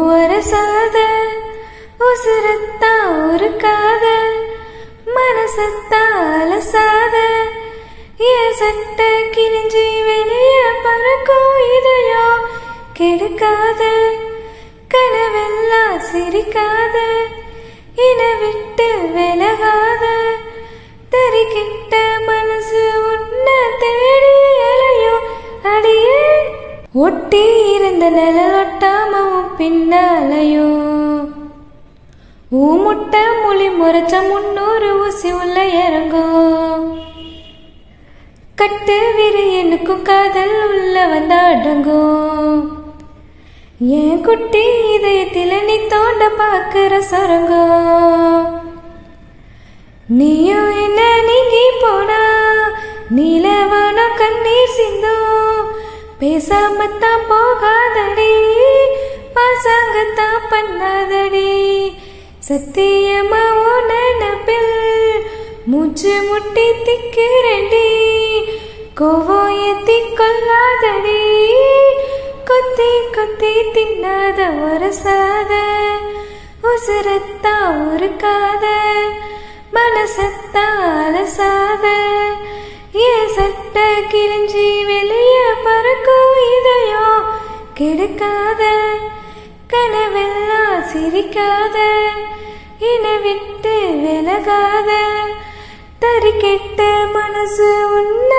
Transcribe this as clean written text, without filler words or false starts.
வரசாத உசுரத்தா உருக்காத மனசத்தா அலசாத என் சட்ட கிழிஞ்சி வெளிய பறக்கும் இதையோ கெடுக்காத கனவெல்லாம் சிரிக்காத இன விட்டு விலகாத தரிக்கிட்ட மனசு உன்ன தேடி அலையோ அடியே ஒட்டி இருந்த நிழல் ஒட்டாமவும் பின்னாலையோ ஊமுட்ட மொழி முறைச்ச 300 ஊசி உள்ள இறங்கும் கட்டு விரி எனக்கும் காதல் உள்ள வந்த அடங்கும் என் குட்டி இதயத்தில நீ தோண்ட பாக்குற சொரங்கம் நீயும் என்ன நீங்கி போனா நீலவான கண்ணீர் சிந்தும் பேசாமத்தான் போகாதடி பாசாங்கத்தான் பண்ணாதடி சத்தியமா நினப்பில் மூச்சு முட்டி திக்கிறேண்டி கோவம் ஏத்தி கொள்ளாதடி கொத்தி கொத்தி தின்னாத வரசாத உசுரத்தா உருக்காத மனசத்தா அலசாத என் சட்ட கிழிஞ்சி வெளிய பறக்கும் இதையோ கெடுக்காத கனவெல்லாம் சிரிக்காத இன விட்டு விலகாத தரிக்கெட்ட மனசு உன்ன